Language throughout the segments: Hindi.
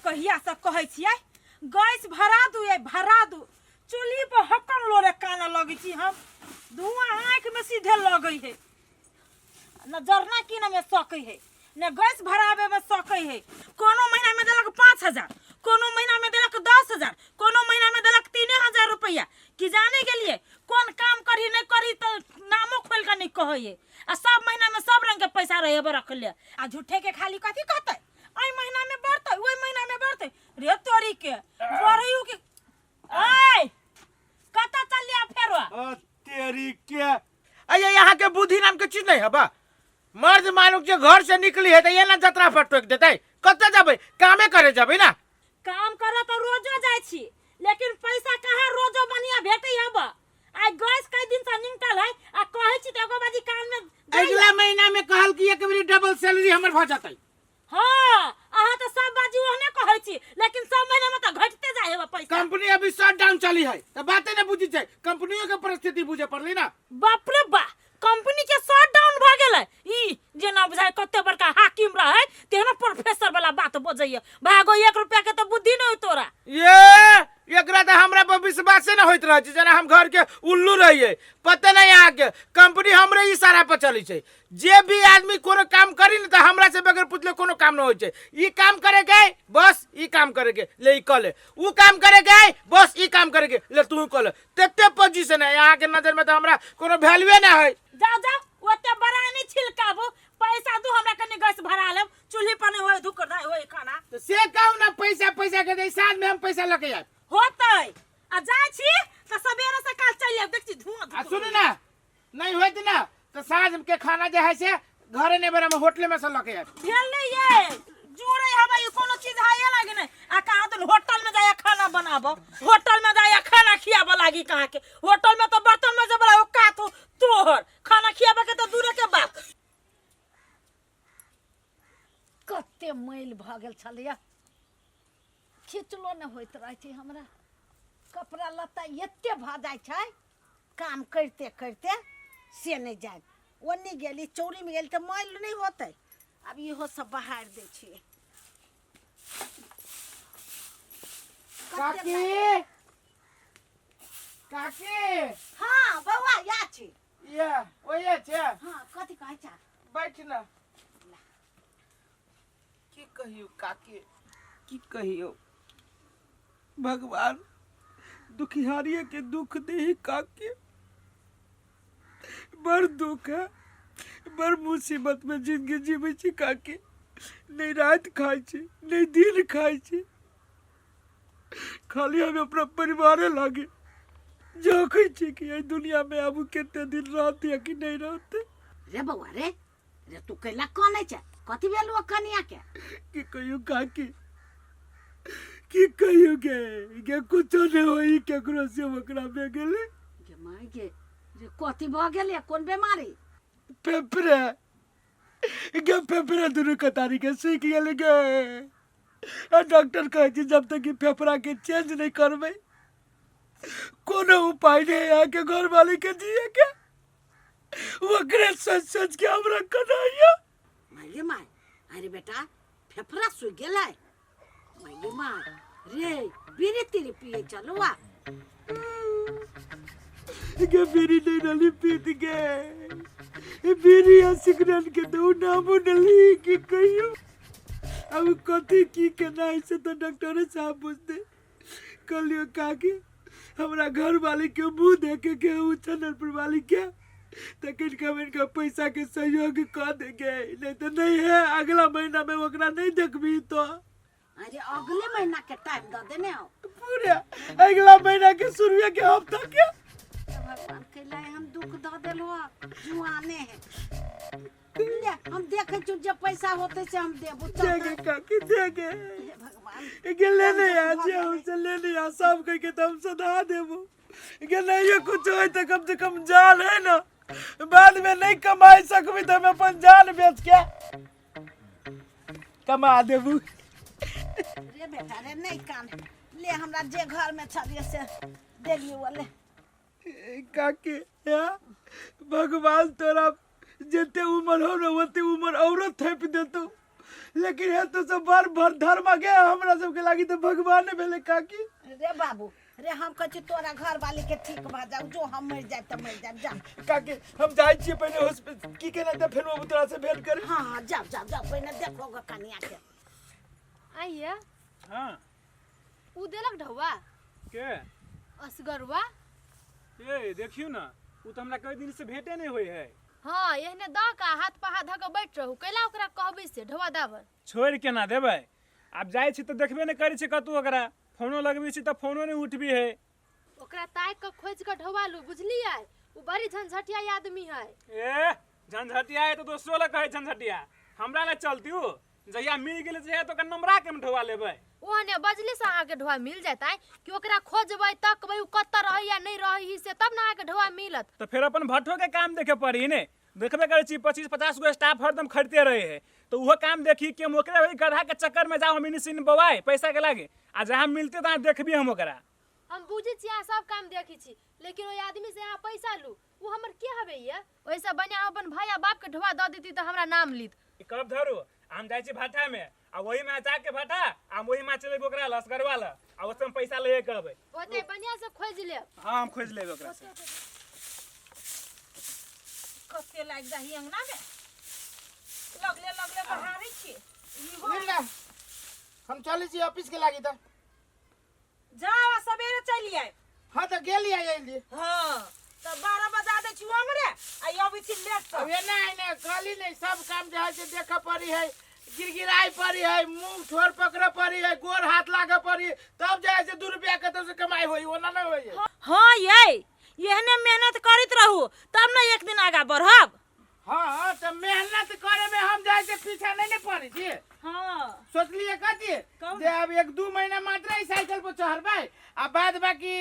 कहिया से कहै छियै गैस भरा दू चूल्ही पर हकन लोरे काना लगे छी हम धुआं आँख में सीधे लगे है न जरना कीने में सकै है न गैस भरावे में सकै है कोनो महीना में देलक 5,000 कोनो महीना में देलक 10,000 कोनो महीना में देलक 3,000 रुपया कि जाने के लिए कौन काम करी नहीं करी तो नामो खोल कर नहीं कहे है आ सब महीना में सब रंग के पैसा रहे रख ले आ झूठे के खाली कथी कहते आई महीना में बढ़ते ओई महीना में बढ़ते रे तोरी के बढ़ियो के ए कता चल लिया फेरो तेरी के अये यहाँ के बुद्धि नाम के चीज नहीं है बा मर्द मानुक जे घर से निकली है तो ये ना जतरा पर टोक देते कत्ते जाबे कामे करे जाबे ना काम करे तो रोजो जाय छी लेकिन पैसा कहाँ रोजो बनिया भेटै हब आ गैस कई दिन से निकल है आ कहै छी त एगो बाजी कान में अगला महीना में कहल कि एक बारी डबल सैलरी हमर भ जातै हां अहाँ तो सब बाजी ओहने कहै छी लेकिन सब महीना में तो घटते जाय है पैसा कंपनी अभी शट डाउन चली है त बाते न बुझी छै कंपनियों के परिस्थिति बुझे पड़ली ना बाप रे बा कंपनी के शट डाउन भ गेलै ई जेना बुझाय कते बड़का हाकिम रहे तेना प्रोफेसर वाला बात बजैय भागो 1 रुपया के तो बुद्धि नहीं तोरा ये एकरा त हमरा पर विश्वास न होइत रह जना हम घर के उल्लू रहिए पता नहीं यहाँ के कंपनी हमरे इशारा पर चली छै जे भी आदमी कोनो काम करी न त हमरा से बगैर पूछले कोनो काम न होय छै ई काम करे के बस ई काम करे के ले ई कले ऊ काम करे के बस ई काम करे के ले तू कले तते पोजीशन है यहाँ के नजर में त हमरा कोनो वैल्यू न है जा ओते बड़ा नहीं छिलकाबो पैसा दू हमरा कने गैस भरा लेब चूल्ही पर नहीं होय धुकर दाई होय खाना तो से कहू ना पैसा के दे साथ में हम पैसा लेके आब होतै आ जाय छी त सबेरे से काल चल आब देख छी धुआं आ सुन ना नहीं होत ना तो साँझ के खाना जे है से घरे ने बेरा में होटल में से लेके आब भेल नहीं ये जोड़े हबे ई कोनो चीज हाये लागे नहीं आ कहा दिन होटल में जाया खाना बनाबो होटल में जाया खाना खियाबो लागी कहा के होटल में तो बर्तन में जबला ओ का तो तोहर खाना खियाबे के तो दूरे के बात कते मैल भ गेल छलिया खिचलो न होइत रहै छै हमरा कपड़ा लत्ता एते भ जाय छै काम करते करते से नहीं जाय ओनी गेली चौरी में गेली त मैल नहीं होतै अब इहो सब बहार दे छियै काकी काकी हां बौआ या छी ये ओये छे हां कथि कहै छ बैठ ना की कहियो काकी की कहियो भगवान दुखियारिये के दुख दे ही काकी बड़ दुख है बड़ मुसीबत में जिंदगी जीवे छी काकी नहीं रात खाई छी नहीं दिन खाई छी खाली हम अपना परिवार लागे जोखै छी कि ये दुनिया में अब कितने दिन रहते कि नहीं रहते रे बौआ रे तू कैला कोने छ कथि भेलु कनिया के की कहियो काकी की कहियो के कुछ नहीं होई केकरो से ओकरा में गेले गे माय गे रे कथि भ गेले कोन बीमारी पेपरे दुनू कतारी के सीख गेल गे डॉक्टर कहे छी जब तक फेफड़ा के चेंज नहीं करबे कोनो उपाय नहीं यहाँ के घर वाले के जिए के ओकरे सोच के हमरा कनाइया माय माय अरे बेटा फेफड़ा सुख गेलै माय माय रे बीड़ी तीरी पिए चलुआ के बीड़ी नहीं रली पीत गे बीड़ी या सिगरेट के तो नाम नली की कहियो अब कथी की केना से तो डॉक्टर साहब पूछते कलियो काकी हमरा घर वाले के मुंह देखे के उ चैनल पर वाली के तकिन कमेंट का पैसा के सहयोग कर देगे नहीं तो नहीं है अगला महीना में ओकरा नहीं देखबी तो अरे अगले महीना के टाइम द देने हो पूरा अगला महीना के शुरू के हफ्ता के भगवान के लाए हम दुख द देलो जुआने है ले हम देखे छु जे पैसा होते से हम देबो देगे काकी देगे भगवान के लेने आ जे हमसे लेने आ सब कह के तो हम सदा देबो के नहीं कुछ होय तो कम से कम जान है ना बाद में नहीं कमाई सकबी तो हम अपन जान बेच के कमा देबू रे बेटा रे नहीं कान ले हमरा जे घर में छलिए से देलियो वाले काकी या भगवान तोरा जते उम्र हो ना ओते उम्र औरत थप देतो लेकिन है तो सब बार भर धर्म के हमरा सबके लागी तो भगवान भेले काकी। रे बाबू रे हम कह तोरा घर वाले के ठीक भा जाऊ जो हम मर जाए तो मर जाए जा। काकी हम जाई छी पहले हॉस्पिटल की केना त फिर वो तोरा से भेंट करे। हाँ जाओ जाओ जाओ पहले देखोगे कनिया के। आइए हाँ उ देलक ढौआ के असगरवा। ए देखियो ना उ तो हमरा कई दिन से भेंटे नहीं होई है। हाँ एहने द का हाथ पहा ध के बैठ रहू कैला ओकरा कहबै से ढौआ दाबर छोड़ के ना देबै। अब जाय छी तो देखबे नहीं करै छी कतौ ओकरा फोनो लगबै छी तो फोनो नहीं उठबी है। ओकरा ताक के खोज के ढौआ लू बुझलियै उ बड़ी झंझटिया आदमी है। ए झंझटिया है तो दोस्तों लग कहे झंझटिया हमरा ले चलती हो जहिया मिल गेले जहिया तो का नंबरा के ढौआ लेबै। ओहने बजली से आके ढौआ मिल जाता है कि ओकरा खोजबै तकबै उ कत्ता रहै या नहीं रहै से तब ना आके ढौआ मिलत। तो फिर अपन भट्ठो के काम देखे पड़ी ने देखबे करे छी 25-50 गो स्टाफ हरदम खरीदते रहे है तो वो काम देखी कि हम ओकरे वही गधा के चक्कर में जाओ हम इनसिन बवाए पैसा के लागे आ जहां मिलते ता देखबी हम ओकरा। हम बुझे छी सब काम देखी छी लेकिन ओइ आदमी से यहाँ पैसा लू उ हमर के हबे ये ओइसा बनिया अपन भाई आ बाप के ढौआ द देती तो हमरा नाम लीत। कब धरू हम जाय छी भट्ठा में आ वही में जाके भट्ठा आ वही में चले ओकरा लस्करवा ल आ ओसम पैसा ले के अबै ओते बनिया से खोज ले। हां हम खोज लेब ओकरा से। कते लाग जाही अंगना में लगले बहारी छी मिल हम चले छी ऑफिस के लागी त जाओ सवेरे चलिए। हां त गेली आइली। हां तो 12 बजा दे छी हमरे आई अभी छी लेट अब ये नहीं खाली नहीं सब काम जे है से देख पड़ी है गिरगिराई पड़ी है मुंह ठोर पकड़ पड़ी है गोर हाथ लागे पड़ी तब जे है से 2 रुपया कतौ से कमाई होई ओना नहीं होई। हां यहने मेहनत करत रहू तब ना एक दिन आगा बढ़ब। हां तो मेहनत करे में हम जाए से पीछे नहीं पड़ी छी। हां सोचलिए कथी जे अब 1-2 महीना मात्र ही साइकिल पर चढ़बै आ बाद बाकी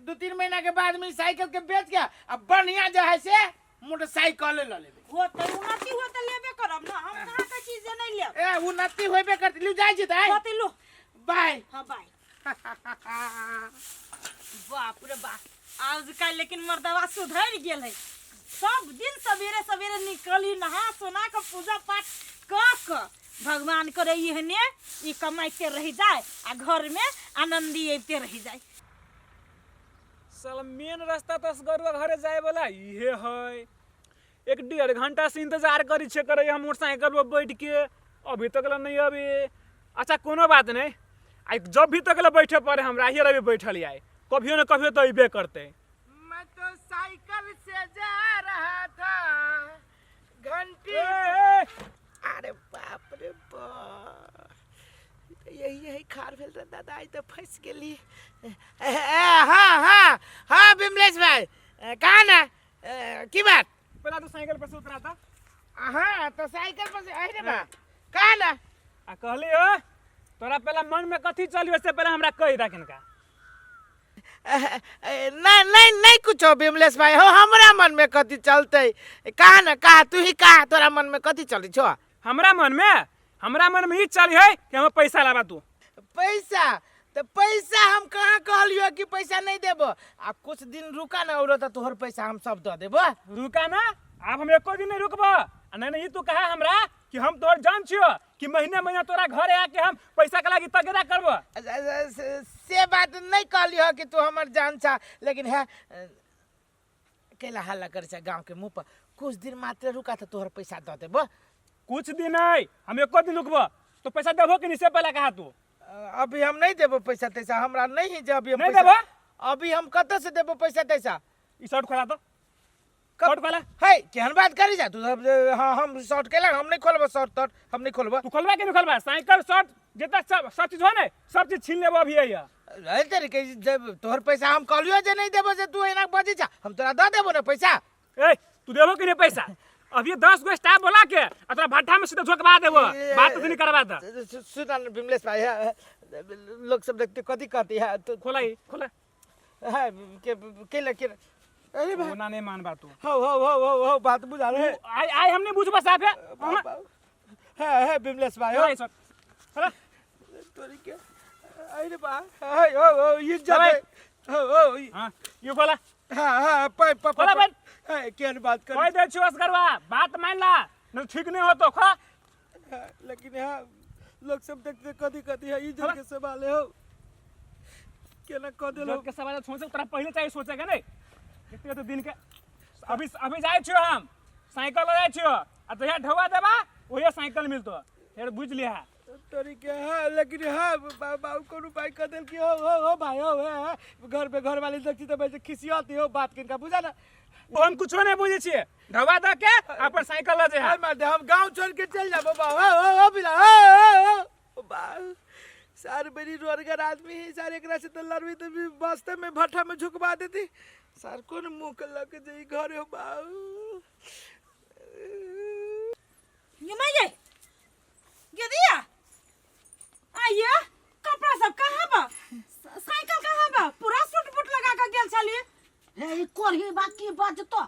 2-3 महीना के बाद में साइकिल के बेच के अब बढ़िया जो है से मोटरसाइकिल ले लेबे। हो तो उन्नति हो तो लेबे करब ना हम कहां के चीज नहीं लेब। ए उन्नति होबे करती लू जाय छी त होते लो बाय। हां बाय। बाप रे बाप आजकल लेकिन मर्दवा सुधर गेल है सब दिन सवेरे सवेरे निकली नहा सोना के पूजा पाठ क भगवान करे इहने ई कमाइते रह जाए आ घर में आनंदी आते रह जाए। साला मेन रास्ता तो असगरवा घरे जाए वाला इहे है 1-1.5 घंटा से इंतजार करी छे करे हम मोटरसाइकिल पर बैठ के अभी तक नहीं अभी। अच्छा कोनो बात नहीं आई जब भी तक बैठे पड़े हमरा ही रवि बैठल आए कभियो न कभियो तो अबे करते। मैं तो साइकिल से जा रहा था घंटी अरे बाप रे बाप यही खार भेल रे दादा आई तो फंस गेली। हाँ बिमलेश भाई कहा ना की बात पहला तो साइकिल पर से उतरा था। हाँ तो साइकिल पर से अरे बा कहा ना आ कहली हो तोरा पहला मन में कथी चली से पहले हमरा कही दा किनका। नहीं कुछ हो बिमलेश भाई हो हमरा मन में कथी चलते कहा ना कहा तू ही कहा तोरा मन में कथी चली छो। हमरा मन में ई चली है कि हम पैसा लाबा तू पैसा तो पैसा हम कहाँ कहलियो कि पैसा नहीं देबो आ कुछ दिन रुका ना और तो तोहर पैसा हम सब दे देबो। रुका ना अब हम एको दिन नहीं रुकबो नहीं ई तू कहा हमरा कि हम तोहर जान छियो कि महीने तोरा घरे आके हम पैसा के लागी तगड़ा करबो। से बात नहीं कहलियो कि तू हमर जान छा लेकिन है केला हल्ला कर छा गांव के मुंह पर कुछ दिन मात्र रुका तो तोहर पैसा दे देबो। कुछ दिन नहीं हम एको दिन रुकबो तो पैसा देबो कि नहीं से पहले कहा तू। अभी हम नहीं देबो पैसा तैसा हमरा नहीं है जे अभी हम नहीं पैसा- देबो अभी हम कत से देबो पैसा तैसा। ई शर्ट खोला तो शर्ट खोला है केहन बात करी जा तू हाँ हम शर्ट केला हम नहीं खोलबो शर्ट हम नहीं खोलबो। तू खोलबा कि नहीं खोलबा साइकिल शर्ट जितना सब चीज हो ना सब चीज छीन लेबो अभी है रहे तरीके जब तोहर पैसा हम कहलियो जे नहीं देबो जे तू एना बजी जा हम तोरा दे देबो ना पैसा। ए तू देबो कि नहीं पैसा अभी 10 गो स्टाफ बोला के अतरा भट्ठा में सीधा झोकवा देबो बात तो नहीं करवा दा। सुना ना बिमलेश भाई लोग सब देखते कथी कहती है तो खोला है के अरे वो ना नहीं मान बात तू हो बात बुझा रहे आई हमने बुझबा साफ है बिमलेश भाई है सर खोला तोरी के अरे बा हो ये जब हो हां ये खोला हां खोला बन है केन बात कर कोई दे छुस करवा बात मान ला न ठीक नहीं हो तो खोला लेकिन हाँ लोग सब देखते कथी कथी है इज्जत के सवाल है हो केना कह देलो लोग के सवाल सोचे तोरा पहले चाहिए सोचेगा नहीं कितने तो दिन के अभी अभी जाए छियो हम साइकिल ले जाए छियो आ तो यहाँ ढवा देबा ओहे साइकिल मिलतो फिर बुझ लिया तोरी के हाँ लेकिन हाँ बाबू को उपाय कर देल कि हो भाई हो घर पे घर वाली देखती तो वैसे खिसियाती हो बात किनका बुझा ना वो हम कुछो नहीं बुझे छिए ढवा दे के अपन साइकिल ले जा हम गांव छोड़ के चल जा बाबा हो बिला हो बा सार मेरी रोजगार आदमी है सार एकरा से तो लड़वी तो भी वास्ते में भट्ठा में झुकवा देती सार कौन मुंह के लग जाई घर हो बाऊ ये मैं ये दिया आइए कपड़ा सब कहाँ बा साइकिल कहाँ बा पूरा सूट बूट लगा के गेल चलिए हे ई कोरही बा की बजतो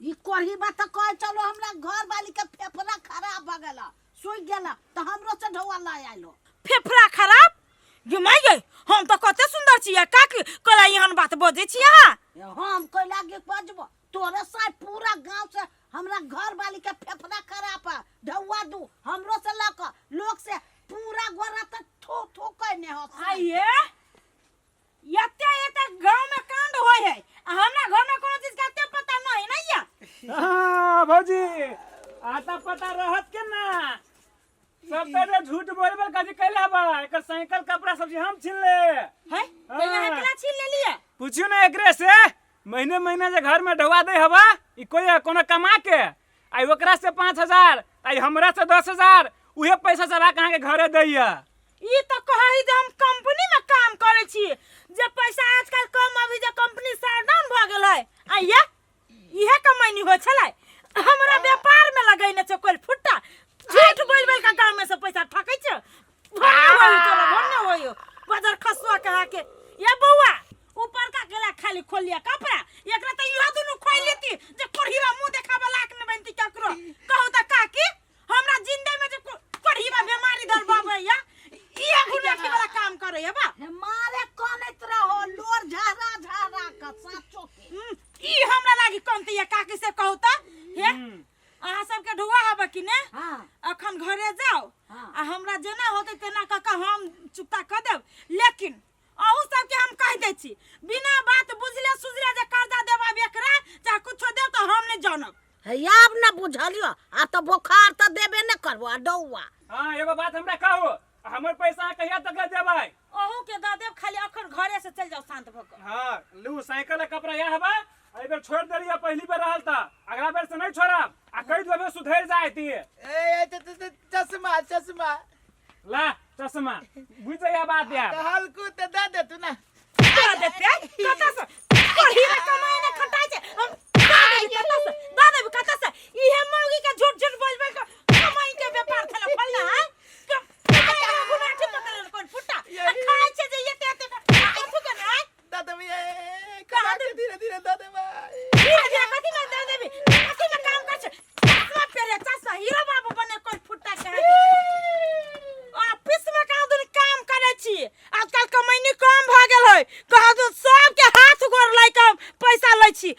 ई कोरही बा त कह चलो हमरा घर वाली के फेफड़ा खराब भ गेला सुई गेला त हमरो से ढवा ला आइलो फेफड़ा खराब ये मैं हम तो कते सुंदर छिया का कला यहाँ बात बजे छिया हम कोई लागे बजबो तोरे से पूरा गांव से हमरा घर वाली के फेफड़ा खराब है ढवा दू हमरो से लक लोग से पूरा गोरा त थो थो कहने हो आइए ये गांव में कांड होय है हमरा घर में कोनो चीज का पता नहीं ना या हां भौजी आता पता रहत के ना सब तेरे झूठ बोलबे कथी कैला बा एकर साइकिल कपड़ा सब्जी हम छीन ले है तो यहाँ अकेला छीन ले लिया पूछियो ना एकरे से महीने महीने जे घर में ढवा दे हवा ई कोई कोनो कमा के आई ओकरा से 5000 आई हमरा से 10000 उहे पैसा सब कहां के घरे दैया ई तो कहई जे हम कंपनी में काम करे छी जे पैसा आजकल कम अभी जे कंपनी शटडाउन भ गेल है आइए इहे कमाई हो छले हमरा व्यापार में लगैने छ कोई फुट्टा झूठ बोल का गांव में से पैसा ठकै छ भन्ने होयो बाजार खसवा कहा के ये बौआ ऊपर का गेला खाली खोल लिया कपड़ा एकरा त इहो दुनु खोल लेती जे कोढ़ीवा मुंह देखाबा लायक न बनती ककरो कहू त काकी हमरा जिंदगी में जे कोढ़ीवा बीमारी धर बाबैया ई गुनाठी वाला काम करे है बा मारे कोनत रहो लोर झारा झारा का साचो के ई हमरा लागी कोनती या काकी से कहू त हे अहाँ सबके ढुआ हबा कि ने हां अखन घरे जाओ आ हमरा जेना होते तेना काका हम चुपता क देब लेकिन अहू सबके हम कह दै छी बिना बात बुझले सुझले जे कर्जा देबा बेकरा चाहे कुछो देब त हम नहीं जानब अब न बुझलियो आ त बुखार त देबे न करबो डौवा हां एगो बात हमरा कहू हमर पैसा कहिया तक देबै अहू के द देब खाली अखन घरे से चल जाओ शांत भ के हां लू साइकिल कपड़ा या हबा आई बेर छोड़ देलिया पहली बेर रहल त अगला बेर से नहीं छोड़ब आ कहि देबे सुधर जायती ए चश्मा चश्मा ला चश्मा बुझैया बात यार हल्कू तो दे तू ना दे देते कता से कोढ़ी में कमाई ने खटाई छे हम कता से दादा भी कता से इहे मौगी के झूठ झूठ बोल बोल के कमाई के व्यापार थला फलना है गुनाठी पकड़ कोन फुटा खाई छे जे ये ते कुछ के नहीं दादा भैया करा दे धीरे धीरे दादा भाई ये कथि में दे देबी कथि में काम कर छे चश्मा पहरे चश्मा हीरो बाबू बने कोन फुटा के ऑफिस में काम करे छी आजकल कमाई कम भ गेल है कहा तो सब के हाथ गोर लाई के पैसा लै छी